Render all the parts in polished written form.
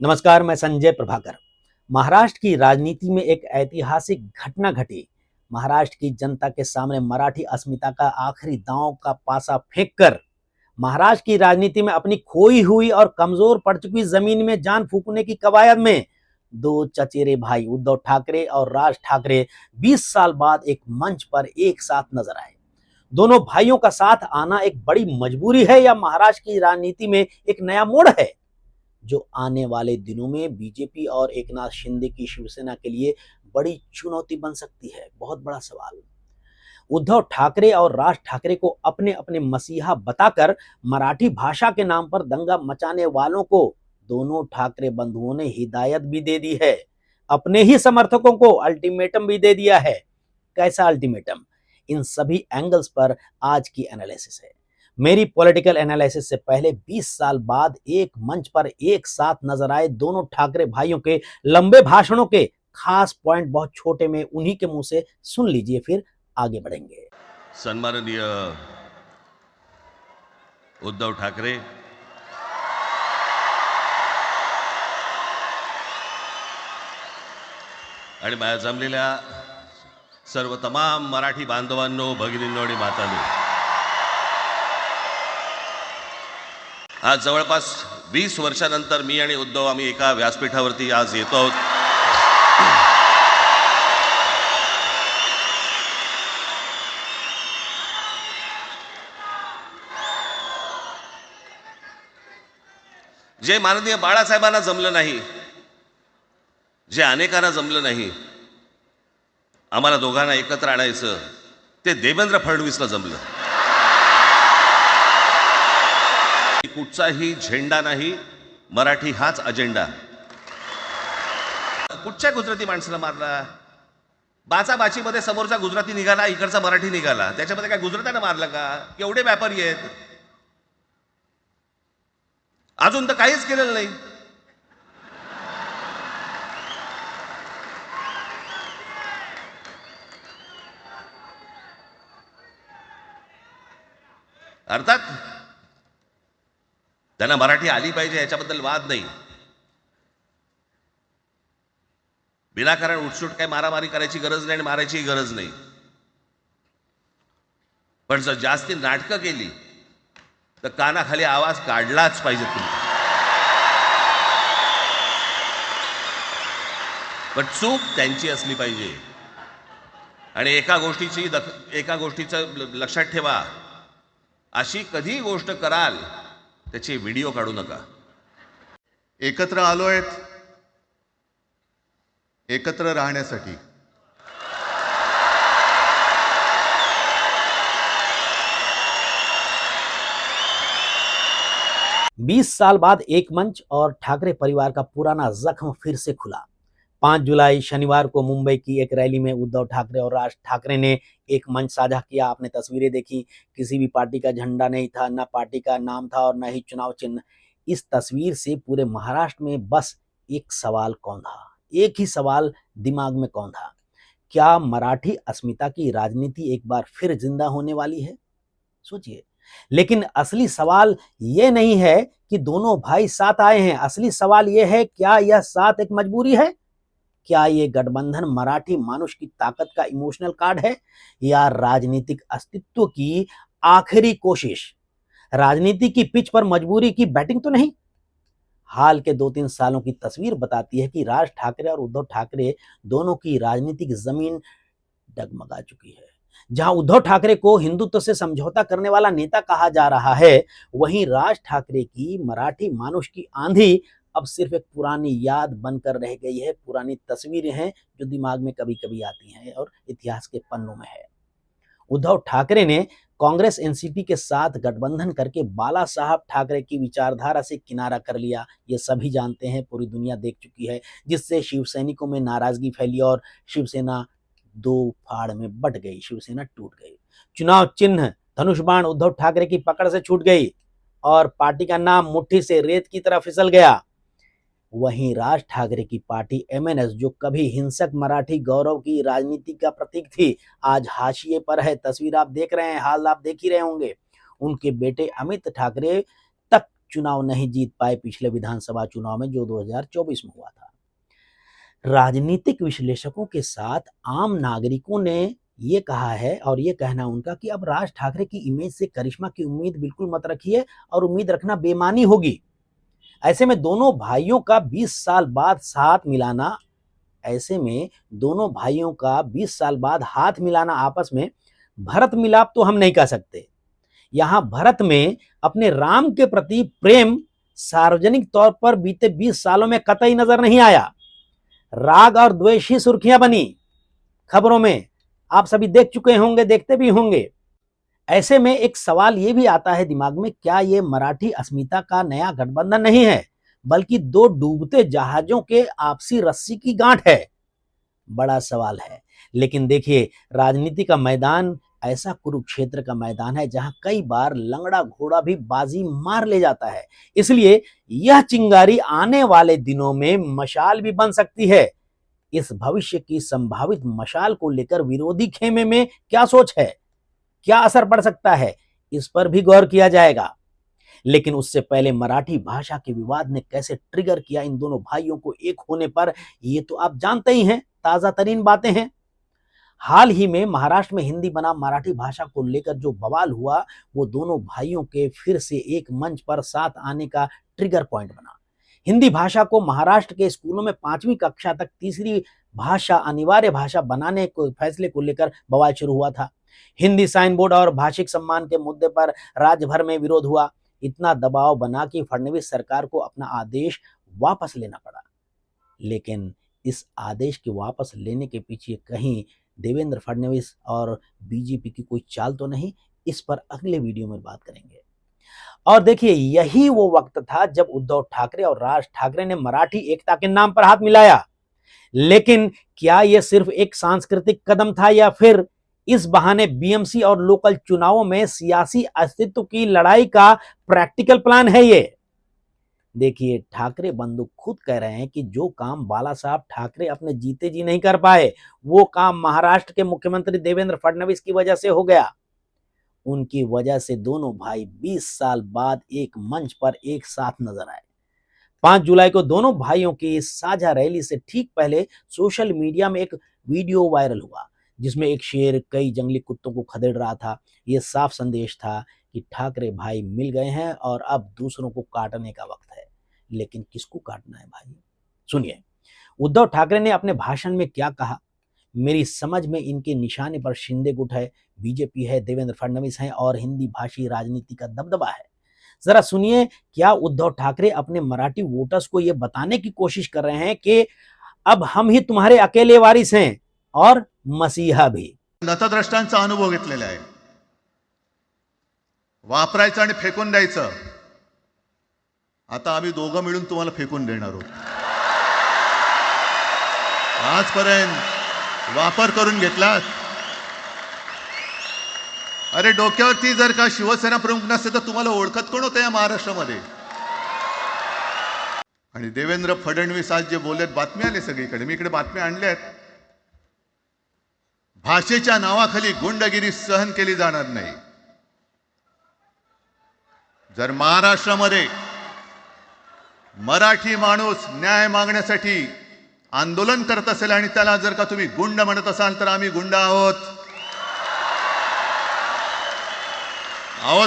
नमस्कार, मैं संजय प्रभाकर। महाराष्ट्र की राजनीति में एक ऐतिहासिक घटना घटी। महाराष्ट्र की जनता के सामने मराठी अस्मिता का आखिरी दांव का पासा फेंककर महाराष्ट्र की राजनीति में अपनी खोई हुई और कमजोर पड़ चुकी जमीन में जान फूंकने की कवायद में दो चचेरे भाई उद्धव ठाकरे और राज ठाकरे 20 साल बाद एक मंच पर एक साथ नजर आए। दोनों भाइयों का साथ आना एक बड़ी मजबूरी है या महाराष्ट्र की राजनीति में एक नया मोड़ है जो आने वाले दिनों में बीजेपी और एकनाथ शिंदे की शिवसेना के लिए बड़ी चुनौती बन सकती है। बहुत बड़ा सवाल। उद्धव ठाकरे और राज ठाकरे को अपने अपने मसीहा बताकर मराठी भाषा के नाम पर दंगा मचाने वालों को दोनों ठाकरे बंधुओं ने हिदायत भी दे दी है। अपने ही समर्थकों को अल्टीमेटम भी दे दिया है। कैसा अल्टीमेटम? इन सभी एंगल्स पर आज की एनालिसिस है। मेरी पॉलिटिकल एनालिसिस से पहले 20 साल बाद एक मंच पर एक साथ नजर आए दोनों ठाकरे भाइयों के लंबे भाषणों के खास पॉइंट बहुत छोटे में उन्हीं के मुंह से सुन लीजिए, फिर आगे बढ़ेंगे। सन्माननीय उद्धव ठाकरे, आणि माझ्या जमलेल्या सर्व तमाम मराठी बांधवांनो, भगिनींनो आणि मातांनो, आज जवळपास 20 वर्षानंतर मी आणि उद्धव आम्ही एका व्यासपीठावरती आज येतो आहोत। जे माननीय बाळासाहेबांना जमलं नाही, जे अनेकांना जमलं नाही, आम्हाला दोघांना एकत्र आणायचं, ते देवेंद्र फडणवीसला जमलं। कुठचाही झेंडा नाही, मराठी हाच अजेंडा। कुठच्या गुजराती माणसाला मारला? बाचाबाचीमध्ये समोरचा गुजराती निघाला, इकडचा मराठी निघाला, त्याच्यामध्ये काय गुजरात्यानं मारलं का? केवढे व्यापारी आहेत? अजून तर काहीच केलेलं नाही। अर्थात त्यांना मराठी आली पाहिजे याच्याबद्दल वाद नाही। विनाकारण उठसूट काय मारामारी करायची गरज नाही आणि मारायची गरज नाही। पण जर जास्ती नाटकं केली तर कानाखाली आवाज काढलाच पाहिजे तुम्ही। पण चूक त्यांची असली पाहिजे। आणि एका गोष्टीचं लक्षात ठेवा, अशी कधी गोष्ट कराल त्याची व्हिडिओ काढू नका। एकत्र आलोय एकत्र राहण्यासाठी। बीस साल बाद एक मंच और ठाकरे परिवार का पुराना जख्म फिर से खुला। 5 जुलाई शनिवार को मुंबई की एक रैली में उद्धव ठाकरे और राज ठाकरे ने एक मंच साझा किया। आपने तस्वीरें देखी, किसी भी पार्टी का झंडा नहीं था, ना पार्टी का नाम था और न ही चुनाव चिन्ह। इस तस्वीर से पूरे महाराष्ट्र में बस एक सवाल कौन था, एक ही सवाल दिमाग में कौन था? क्या मराठी अस्मिता की राजनीति एक बार फिर जिंदा होने वाली है? सोचिए। लेकिन असली सवाल ये नहीं है कि दोनों भाई साथ आए हैं। असली सवाल ये है, क्या यह साथ एक मजबूरी है? क्या ये गठबंधन मराठी मानुष की ताकत का इमोशनल कार्ड है या राजनीतिक अस्तित्व की आखिरी कोशिश? राजनीति की पिच पर मजबूरी की बैटिंग तो नहीं। हाल के 2-3 सालों की तस्वीर बताती है कि राज ठाकरे और उद्धव ठाकरे दोनों की राजनीतिक जमीन डगमगा चुकी है। जहां उद्धव ठाकरे को हिंदुत्व से समझौता करने वाला नेता कहा जा रहा है, वहीं राज ठाकरे की मराठी मानुष की आंधी अब सिर्फ एक पुरानी याद बनकर रह गई है। पुरानी तस्वीरें हैं जो दिमाग में कभी कभी आती हैं और इतिहास के पन्नों में है। उद्धव ठाकरे ने कांग्रेस एनसीपी के साथ गठबंधन करके बाला साहब ठाकरे की विचारधारा से किनारा कर लिया। ये सभी जानते हैं, पूरी दुनिया देख चुकी है, जिससे शिवसैनिकों में नाराजगी फैली और शिवसेना दो फाड़ में बट गई, शिवसेना टूट गई। चुनाव चिन्ह धनुष बाण उद्धव ठाकरे की पकड़ से छूट गई और पार्टी का नाम मुट्ठी से रेत की तरह फिसल गया। वहीं राज ठाकरे की पार्टी एमएनएस, जो कभी हिंसक मराठी गौरव की राजनीति का प्रतीक थी, आज हाशिए पर है। तस्वीर आप देख रहे हैं, हाल आप देख ही रहे होंगे। उनके बेटे अमित ठाकरे तक चुनाव नहीं जीत पाए पिछले विधानसभा चुनाव में जो 2024 में हुआ था। राजनीतिक विश्लेषकों के साथ आम नागरिकों ने ये कहा है और ये कहना उनका कि अब राज ठाकरे की इमेज से करिश्मा की उम्मीद बिल्कुल मत रखिए और उम्मीद रखना बेईमानी होगी। ऐसे में दोनों भाइयों का 20 साल बाद साथ मिलाना ऐसे में दोनों भाइयों का 20 साल बाद हाथ मिलाना आपस में भरत मिलाप तो हम नहीं कह सकते। यहां भरत में अपने राम के प्रति प्रेम सार्वजनिक तौर पर बीते 20 सालों में कतई नजर नहीं आया। राग और द्वेष ही सुर्खियां बनी खबरों में, आप सभी देख चुके होंगे, देखते भी होंगे। ऐसे में एक सवाल यह भी आता है दिमाग में, क्या यह मराठी अस्मिता का नया गठबंधन नहीं है बल्कि दो डूबते जहाजों के आपसी रस्सी की गांठ है? बड़ा सवाल है। लेकिन देखिए, राजनीति का मैदान ऐसा कुरुक्षेत्र का मैदान है जहां कई बार लंगड़ा घोड़ा भी बाजी मार ले जाता है। इसलिए यह चिंगारी आने वाले दिनों में मशाल भी बन सकती है। इस भविष्य की संभावित मशाल को लेकर विरोधी खेमे में क्या सोच है, क्या असर पड़ सकता है, इस पर भी गौर किया जाएगा। लेकिन उससे पहले मराठी भाषा के विवाद ने कैसे ट्रिगर किया इन दोनों भाइयों को एक होने पर, ये तो आप जानते ही हैं, ताजा तरीन बातें हैं। हाल ही में महाराष्ट्र में हिंदी बनाम मराठी भाषा को लेकर जो बवाल हुआ वो दोनों भाइयों के फिर से एक मंच पर साथ आने का ट्रिगर पॉइंट बना। हिंदी भाषा को महाराष्ट्र के स्कूलों में 5वीं कक्षा तक तीसरी भाषा अनिवार्य भाषा बनाने को फैसले को लेकर बवाल शुरू हुआ था। हिंदी साइन बोर्ड और भाषिक सम्मान के मुद्दे पर राज्य भर में विरोध हुआ। इतना दबाव बना कि फडणवीस सरकार को अपना आदेश वापस लेना पड़ा। लेकिन इस आदेश के वापस लेने के पीछे कहीं देवेंद्र फडणवीस और बीजेपी की कोई चाल तो नहीं, इस पर अगले वीडियो में बात करेंगे। और देखिए, यही वो वक्त था जब उद्धव ठाकरे और राज ठाकरे ने मराठी एकता के नाम पर हाथ मिलाया। लेकिन क्या यह सिर्फ एक सांस्कृतिक कदम था या फिर इस बहाने बीएमसी और लोकल चुनावों में सियासी अस्तित्व की लड़ाई का प्रैक्टिकल प्लान है ये? देखिए, ठाकरे बंधु खुद कह रहे हैं कि जो काम बाला साहब ठाकरे अपने जीते जी नहीं कर पाए वो काम महाराष्ट्र के मुख्यमंत्री देवेंद्र फडणवीस की वजह से हो गया। उनकी वजह से दोनों भाई 20 साल बाद एक मंच पर एक साथ नजर आए। 5 जुलाई को दोनों भाइयों की इस साझा रैली से ठीक पहले सोशल मीडिया में एक वीडियो वायरल हुआ जिसमें एक शेर कई जंगली कुत्तों को खदेड़ रहा था। यह साफ संदेश था कि ठाकरे भाई मिल गए हैं और अब दूसरों को काटने का वक्त है। लेकिन किसको काटना है भाई? सुनिए, उद्धव ठाकरे ने अपने भाषण में क्या कहा। मेरी समझ में इनके निशाने पर शिंदे गुट है, बीजेपी है, देवेंद्र फडणवीस है और हिंदी भाषी राजनीति का दबदबा है। जरा सुनिए, क्या उद्धव ठाकरे अपने मराठी वोटर्स को यह बताने की कोशिश कर रहे हैं कि अब हम ही तुम्हारे अकेले वारिस हैं और मसीहा भी? नतद्रष्टांचा अनुभव घेतलेला आहे. वापरायचं आणि फेकून द्यायचं. आता आम्ही दोघं मिळून तुम्हाला फेकून देणार आहोत. आजपर्यंत वापर करून घेतलात. अरे डोक्यावरती जर का शिवसेना प्रमुख नसते तर तुम्हाला ओळखत कोण होतं या महाराष्ट्रामध्ये? आणि देवेंद्र फडणवीस आज जे बोलत, बातमी आली सगळीकडे, मी इकडे बातम्या आणल्यात. भाषेच्या नावाखाली गुंडगिरी सहन केली जाणार नाही. जर महाराष्ट्रामध्ये मराठी माणूस न्याय मागण्यासाठी आंदोलन करत असेल आणि त्याला जर का तुम्ही गुंड म्हणत असाल तर आम्ही गुंड आहोत.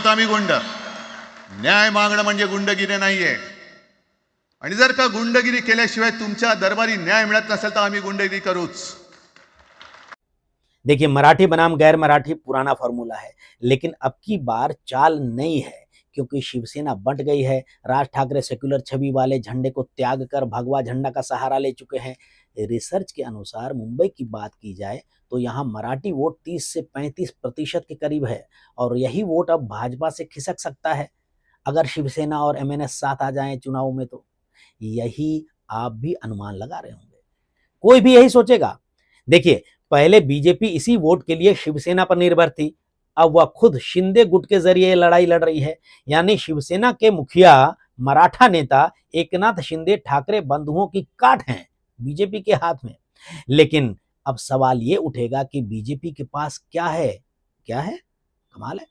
आम्ही गुंड. न्याय मागणं म्हणजे गुंडगिरी नाहीये. आणि जर का गुंडगिरी केल्याशिवाय तुमच्या दरबारी न्याय मिळत नसेल तर आम्ही गुंडगिरी करूच. देखिए, मराठी बनाम गैर मराठी पुराना फॉर्मूला है, लेकिन अब की बार चाल नई है क्योंकि शिवसेना बंट गई है। राज ठाकरे सेक्युलर छवि वाले झंडे को त्याग कर भगवा झंडा का सहारा ले चुके हैं। रिसर्च के अनुसार मुंबई की बात की जाए तो यहाँ मराठी वोट 30 से 35% के करीब है और यही वोट अब भाजपा से खिसक सकता है अगर शिवसेना और एमएनएस साथ आ जाएं चुनाव में। तो यही आप भी अनुमान लगा रहे होंगे, कोई भी यही सोचेगा। देखिए, पहले बीजेपी इसी वोट के लिए शिवसेना पर निर्भर थी, अब वह खुद शिंदे गुट के जरिए लड़ाई लड़ रही है। यानी शिवसेना के मुखिया मराठा नेता एकनाथ शिंदे ठाकरे बंधुओं की काट हैं बीजेपी के हाथ में। लेकिन अब सवाल ये उठेगा कि बीजेपी के पास क्या है? क्या है? कमाल है,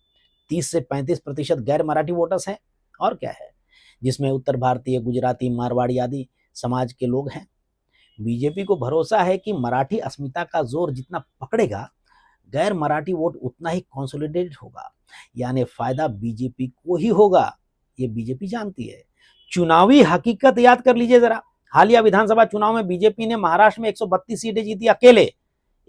30 से 35% गैर मराठी वोटर्स हैं और क्या है। जिसमें उत्तर भारतीय, गुजराती, मारवाड़ी आदि समाज के लोग हैं। बीजेपी को भरोसा है कि मराठी अस्मिता का जोर जितना पकड़ेगा, गैर मराठी वोट उतना ही कंसोलिडेट होगा, यानी फायदा बीजेपी को ही होगा। ये बीजेपी जानती है। चुनावी हकीकत याद कर लीजिए जरा। हालिया विधानसभा चुनाव में बीजेपी ने महाराष्ट्र में 132 सीटें जीती अकेले।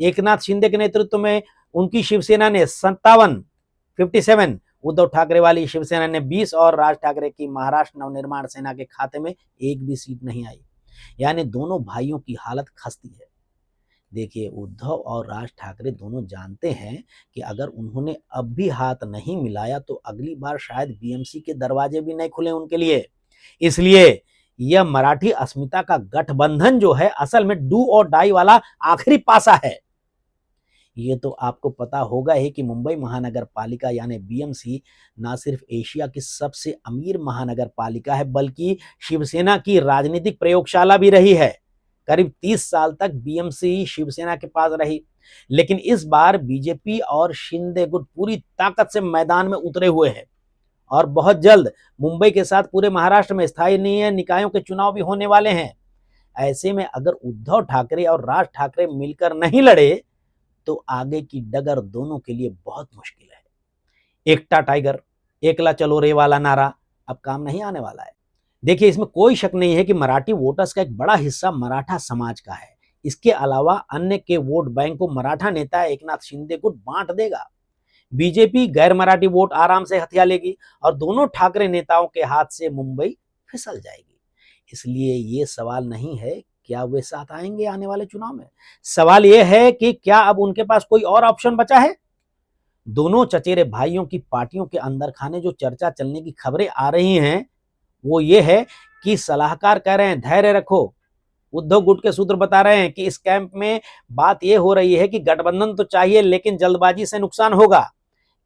एकनाथ शिंदे के नेतृत्व में उनकी शिवसेना ने 57 उद्धव ठाकरे वाली शिवसेना ने 20 और राज ठाकरे की महाराष्ट्र नवनिर्माण सेना के खाते में एक भी सीट नहीं आई। यानी दोनों भाइयों की हालत खस्ती है। देखिए, उद्धव और राज ठाकरे दोनों जानते हैं कि अगर उन्होंने अब भी हाथ नहीं मिलाया तो अगली बार शायद बीएमसी के दरवाजे भी नहीं खुले उनके लिए। इसलिए यह मराठी अस्मिता का गठबंधन जो है असल में डू और डाई वाला आखिरी पासा है। ये तो आपको पता होगा ही कि मुंबई महानगर पालिका यानी बीएमसी ना सिर्फ एशिया की सबसे अमीर महानगर पालिका है, बल्कि शिवसेना की राजनीतिक प्रयोगशाला भी रही है। करीब 30 साल तक बीएमसी शिवसेना के पास रही, लेकिन इस बार बीजेपी और शिंदे गुट पूरी ताकत से मैदान में उतरे हुए हैं और बहुत जल्द मुंबई के साथ पूरे महाराष्ट्र में स्थानीय निकायों के चुनाव भी होने वाले हैं। ऐसे में अगर उद्धव ठाकरे और राज ठाकरे मिलकर नहीं लड़े तो आगे की डगर दोनों के लिए बहुत मुश्किल है। एकटा टाइगर, एकला चलो रे वाला नारा अब काम नहीं आने वाला है। देखिए, इसमें कोई शक नहीं है कि मराठी वोटर्स का एक बड़ा हिस्सा मराठा समाज का है। इसके अलावा अन्य के वोट बैंक को मराठा नेता एकनाथ शिंदे को बांट देगा। बीजेपी गैर मराठी वोट आराम से हथिया लेगी और दोनों ठाकरे नेताओं के हाथ से मुंबई फिसल जाएगी। इसलिए ये सवाल नहीं है क्या वे साथ आएंगे आने वाले चुनाव में, सवाल यह है कि क्या अब उनके पास कोई और ऑप्शन बचा है। दोनों चचेरे भाइयों की पार्टियों के अंदर खाने जो चर्चा चलने की खबरें आ रही हैं वो ये है कि सलाहकार कह रहे हैं धैर्य रखो। उद्धव गुट के सूत्र बता रहे हैं कि इस कैंप में बात यह हो रही है कि गठबंधन तो चाहिए लेकिन जल्दबाजी से नुकसान होगा।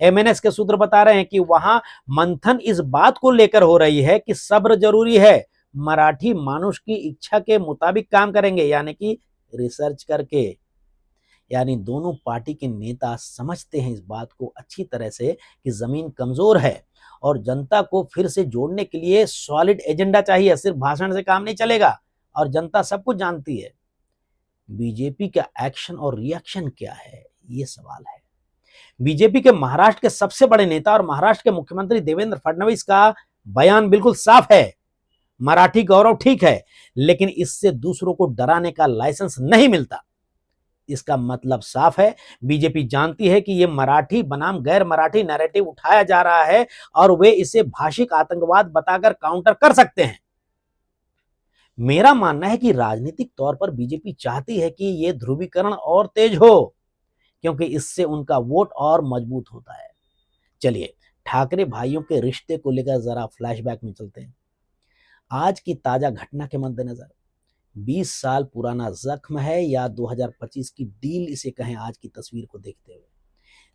एमएनएस के सूत्र बता रहे हैं कि वहां मंथन इस बात को लेकर हो रही है कि सब्र जरूरी है, मराठी मानुष की इच्छा के मुताबिक काम करेंगे, यानी कि रिसर्च करके। यानी दोनों पार्टी के नेता समझते हैं इस बात को अच्छी तरह से कि जमीन कमजोर है और जनता को फिर से जोड़ने के लिए सॉलिड एजेंडा चाहिए। सिर्फ भाषण से काम नहीं चलेगा और जनता सब कुछ जानती है। बीजेपी का एक्शन और रिएक्शन क्या है, ये सवाल है। बीजेपी के महाराष्ट्र के सबसे बड़े नेता और महाराष्ट्र के मुख्यमंत्री देवेंद्र फडणवीस का बयान बिल्कुल साफ है, मराठी गौरव ठीक है लेकिन इससे दूसरों को डराने का लाइसेंस नहीं मिलता। इसका मतलब साफ है, बीजेपी जानती है कि यह मराठी बनाम गैर मराठी नैरेटिव उठाया जा रहा है और वे इसे भाषिक आतंकवाद बताकर काउंटर कर सकते हैं। मेरा मानना है कि राजनीतिक तौर पर बीजेपी चाहती है कि यह ध्रुवीकरण और तेज हो, क्योंकि इससे उनका वोट और मजबूत होता है। चलिए, ठाकरे भाइयों के रिश्ते को लेकर जरा फ्लैशबैक में चलते हैं। आज की ताजा घटना के मद्देनजर 20 साल पुराना जख्म है या 2025 की डील इसे कहें, आज की तस्वीर को देखते हुए।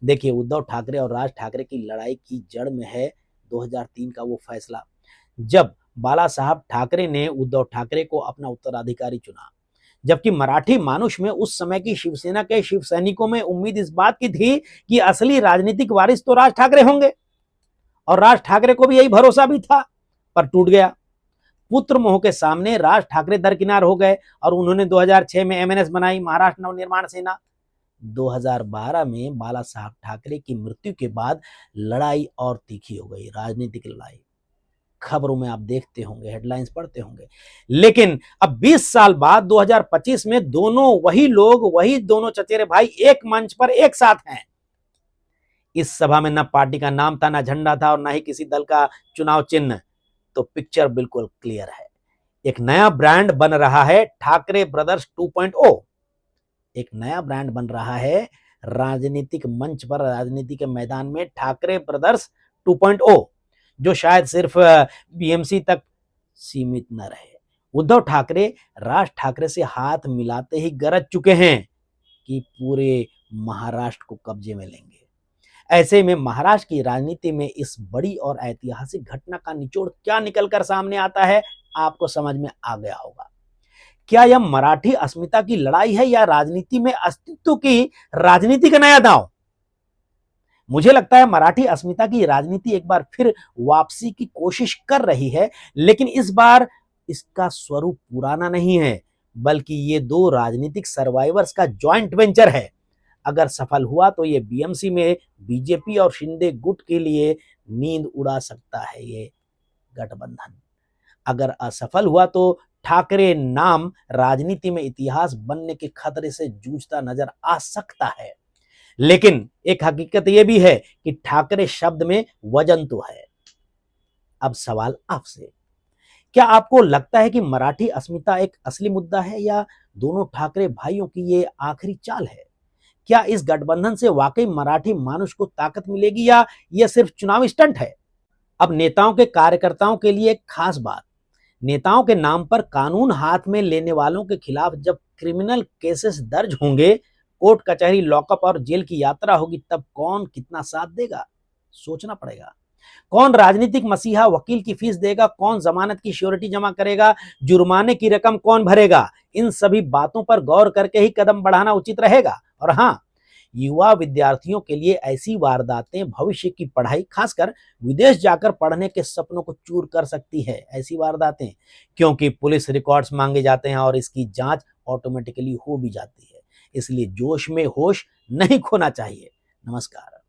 देखिए, उद्धव ठाकरे और राज ठाकरे की लड़ाई की जड़ में है 2003 का वो फैसला जब बाला साहब ठाकरे ने उद्धव ठाकरे को अपना उत्तराधिकारी चुना, जबकि मराठी मानुष में उस समय की शिवसेना के शिव सैनिकों में उम्मीद इस बात की थी कि असली राजनीतिक वारिस तो राज ठाकरे होंगे और राज ठाकरे को भी यही भरोसा भी था, पर टूट गया। पुत्र मोह के सामने राज ठाकरे दरकिनार हो गए और उन्होंने 2006 में एमएनएस बनाई, महाराष्ट्र नवनिर्माण सेना। 2012 में बाला साहब ठाकरे की मृत्यु के बाद लड़ाई और तीखी हो गई, राजनीतिक लड़ाई। खबरों में आप देखते होंगे, हेडलाइंस पढ़ते होंगे। लेकिन अब 20 साल बाद 2025 में दोनों वही लोग, वही दोनों चचेरे भाई एक मंच पर एक साथ हैं। इस सभा में न पार्टी का नाम था, न झंडा था और न ही किसी दल का चुनाव चिन्ह। तो पिक्चर बिल्कुल क्लियर है। एक नया ब्रांड बन रहा है, ठाकरे ब्रदर्स 2.0। एक नया ब्रांड बन रहा है राजनीतिक मंच पर, राजनीति के मैदान में, ठाकरे ब्रदर्स 2.0, जो शायद सिर्फ बीएमसी तक सीमित न रहे। उद्धव ठाकरे राज ठाकरे से हाथ मिलाते ही गरज चुके हैं कि पूरे महाराष्ट्र को कब्जे में लेंगे। ऐसे में महाराष्ट्र की राजनीति में इस बड़ी और ऐतिहासिक घटना का निचोड़ क्या निकलकर सामने आता है, आपको समझ में आ गया होगा। क्या यह मराठी अस्मिता की लड़ाई है या राजनीति में अस्तित्व की राजनीति का नया दांव? मुझे लगता है मराठी अस्मिता की राजनीति एक बार फिर वापसी की कोशिश कर रही है, लेकिन इस बार इसका स्वरूप पुराना नहीं है, बल्कि ये दो राजनीतिक सर्वाइवर्स का जॉइंट वेंचर है। अगर सफल हुआ तो ये बीएमसी में बीजेपी और शिंदे गुट के लिए नींद उड़ा सकता है ये गठबंधन। अगर असफल हुआ तो ठाकरे नाम राजनीति में इतिहास बनने के खतरे से जूझता नजर आ सकता है। लेकिन एक हकीकत यह भी है कि ठाकरे शब्द में वजन तो है। अब सवाल आपसे, क्या आपको लगता है कि मराठी अस्मिता एक असली मुद्दा है या दोनों ठाकरे भाइयों की ये आखिरी चाल है? क्या इस गठबंधन से वाकई मराठी मानुष को ताकत मिलेगी या यह सिर्फ चुनावी स्टंट है? अब नेताओं के कार्यकर्ताओं के लिए एक खास बात, नेताओं के नाम पर कानून हाथ में लेने वालों के खिलाफ जब क्रिमिनल केसेस दर्ज होंगे, कोर्ट कचहरी लॉकअप और जेल की यात्रा होगी, तब कौन कितना साथ देगा, सोचना पड़ेगा। कौन राजनीतिक मसीहा वकील की फीस देगा, कौन जमानत की श्योरिटी जमा करेगा, जुर्माने की रकम कौन भरेगा, इन सभी बातों पर गौर करके ही कदम बढ़ाना उचित रहेगा। और हाँ, युवा विद्यार्थियों के लिए ऐसी वारदातें भविष्य की पढ़ाई, खासकर विदेश जाकर पढ़ने के सपनों को चूर कर सकती है। ऐसी वारदातें, क्योंकि पुलिस रिकॉर्ड्स मांगे जाते हैं और इसकी जांच ऑटोमेटिकली हो भी जाती है। इसलिए जोश में होश नहीं खोना चाहिए। नमस्कार।